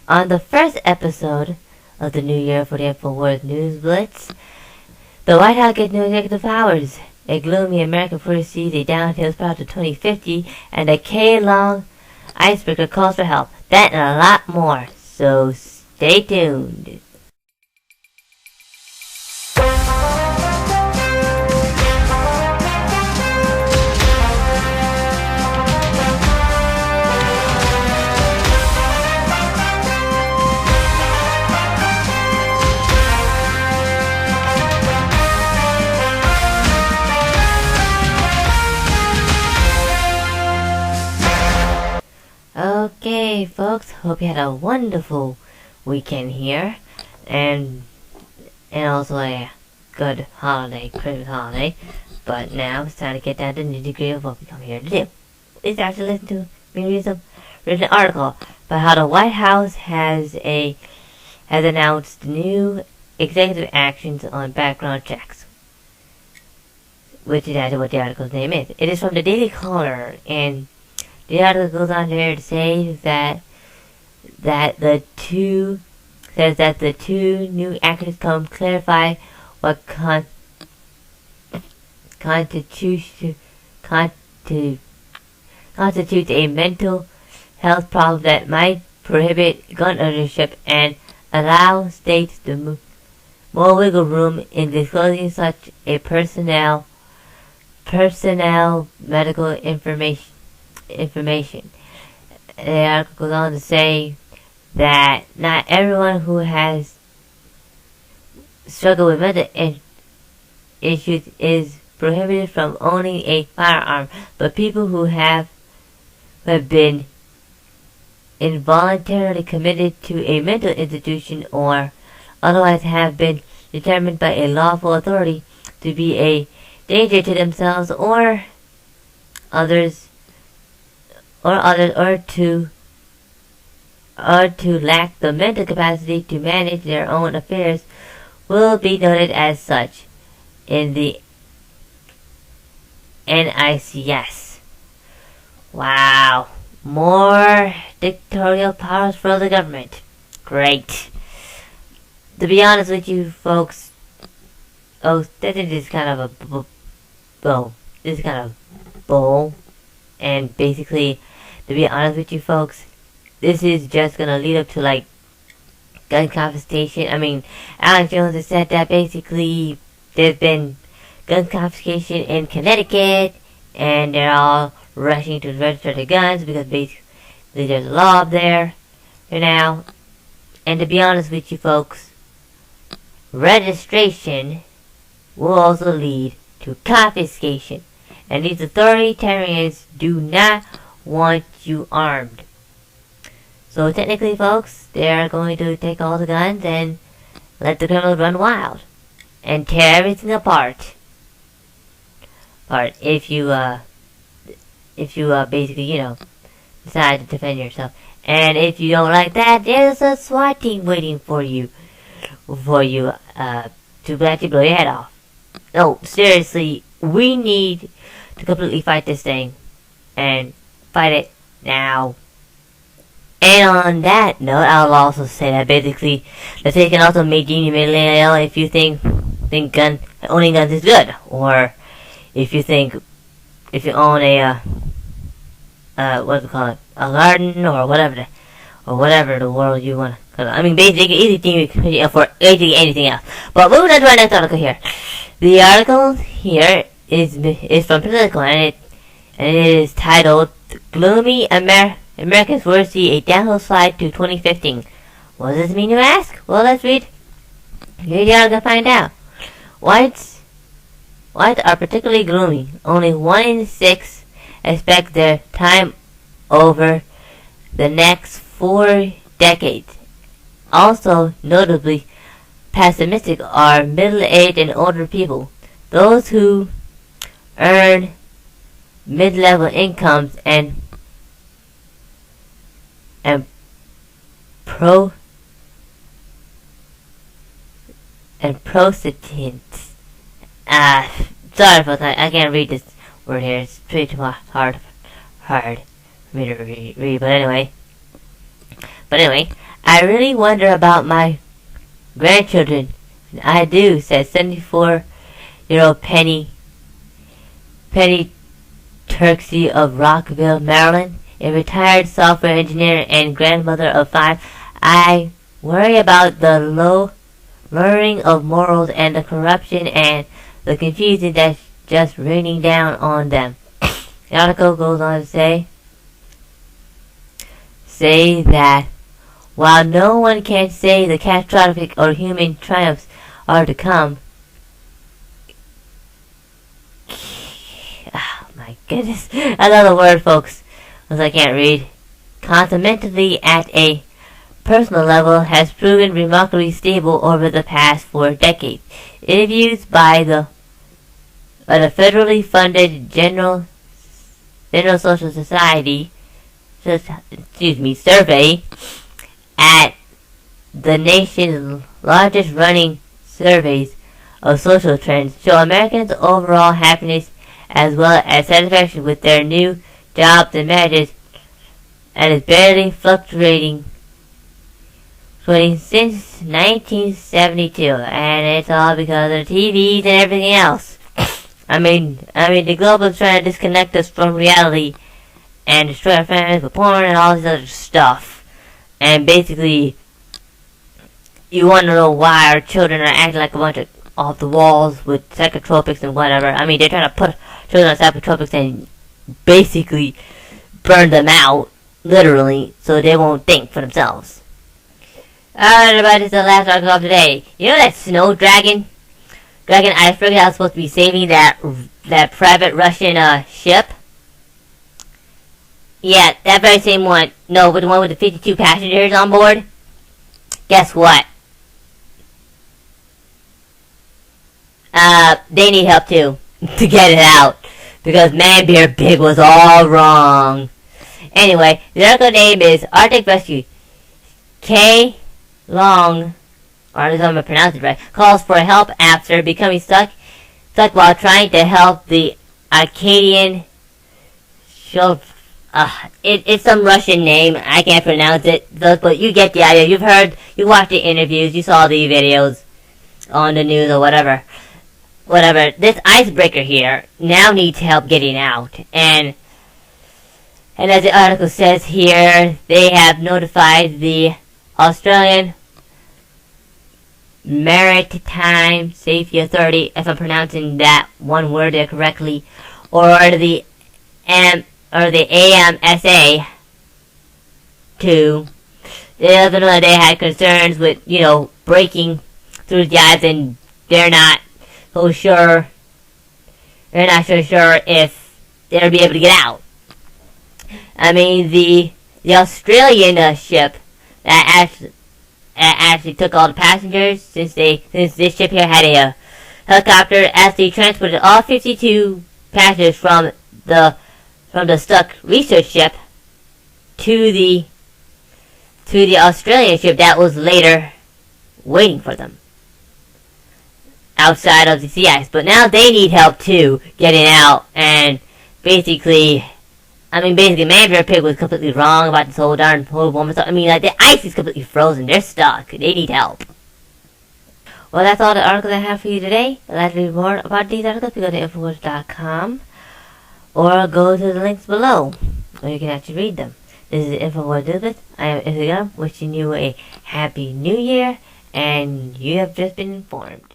On the first episode of the new year for the Infowars News Blitz, the White House gets new executive powers. A Gloomy American foresees a downhill spiral to 2050, and a Xue Long icebreaker calls for help. That and a lot more, so stay tuned. Okay, folks, hope you had a wonderful weekend here, and also a good holiday, Christmas holiday. But now it's time to get down to the nitty-gritty of what we come here to do. It's actually listen to me read some written article about how the White House has announced new executive actions on background checks, which is actually what the article's name is. It is from the Daily Caller, and the article goes on there to say that the two new actions come clarify what constitutes a mental health problem that might prohibit gun ownership and allow states to more wiggle room in disclosing such a personnel medical information. The article goes on to say that not everyone who has struggled with mental issues is prohibited from owning a firearm, but people who have been involuntarily committed to a mental institution or otherwise have been determined by a lawful authority to be a danger to themselves or to lack the mental capacity to manage their own affairs will be noted as such in the NICS. Wow. More dictatorial powers for the government. Great. To be honest with you folks, this is kind of bull. And basically, to be honest with you folks, this is just gonna lead up to like gun confiscation. I mean, Alex Jones has said that basically there's been gun confiscation in Connecticut, and they're all rushing to register their guns because basically there's a law up there now. And to be honest with you folks, registration will also lead to confiscation. And these authoritarians do not want you armed. So technically, folks, they are going to take all the guns and let the criminals run wild and tear everything apart. If you basically, decide to defend yourself. And if you don't like that, there's a SWAT team waiting for you to actually blow your head off. No, seriously, we need to completely fight this thing, and fight it now. And on that note, I'll also say that basically the state can also make you illegal if you think owning guns is good, or if you own a a garden or whatever the world you want. I mean, basically anything for anything else. But moving on to our next article here. The article here is from Political, and it is titled "Gloomy Americans Foresee a Downhill Slide to 2015." What does this mean, you ask? Well, let's read the article to find out. Whites are particularly gloomy. Only 1 in 6 expect their time over the next 4 decades. Also, notably pessimistic are middle-aged and older people. Those who earn mid-level incomes and prostitutes. Sorry for that. I can't read this word here. It's pretty hard for me to read. But anyway, But anyway, I really wonder about my grandchildren. I do, says 74-year-old Penny Turksey of Rockville, Maryland, a retired software engineer and grandmother of 5. I worry about the lowering of morals and the corruption and the confusion that's just raining down on them. The article goes on to say that while no one can say the catastrophic or human triumphs are to come, oh my goodness, another word, folks, because I can't read. Consequently, at a personal level, has proven remarkably stable over the past 4 decades. Interviews by the federally funded General Social Society survey at the nation's largest running surveys of social trends show Americans' overall happiness as well as satisfaction with their new jobs and marriages, and is barely fluctuating since 1972, and it's all because of TVs and everything else. I mean, the globe is trying to disconnect us from reality and destroy our families with porn and all this other stuff. And basically, you want to know why our children are acting like a bunch of off the walls with psychotropics and whatever. I mean, they're trying to put children on psychotropics and basically burn them out, literally, so they won't think for themselves. Alright, everybody, this is the last article of today. You know that snow dragon icebreaker that was supposed to be saving that private Russian ship? Yeah, that very same one. No, but the one with the 52 passengers on board. Guess what? They need help too to get it out, because Man Bear Pig was all wrong. Anyway, the article name is Arctic Rescue. Xue Long, or at least I'm gonna pronounce it right, calls for help after becoming stuck while trying to help the Akademik Shokalskiy. It's some Russian name. I can't pronounce it, but you get the idea. You watched the interviews, you saw the videos on the news or whatever. This icebreaker here now needs help getting out, and as the article says here, they have notified the Australian Maritime Safety Authority, if I'm pronouncing that one word there correctly, or the AMSA to let them know that they had concerns with, breaking through the ice, and they're not so sure if they'll be able to get out. I mean, the Australian ship that actually took all the passengers, since this ship here had a helicopter, actually transported all 52 passengers from the stuck research ship to the Australian ship that was later waiting for them outside of the sea ice. But now they need help too getting out, and basically Man Bear Pig was completely wrong about this whole darn polar warming stuff. The ice is completely frozen. They're stuck. They need help. Well, that's all the articles I have for you today. If you'd like to read more about these articles, you go to Infowars.com or go to the links below where you can actually read them. This is Infowars Elizabeth. I am Isabel, wishing you a happy new year, and you have just been informed.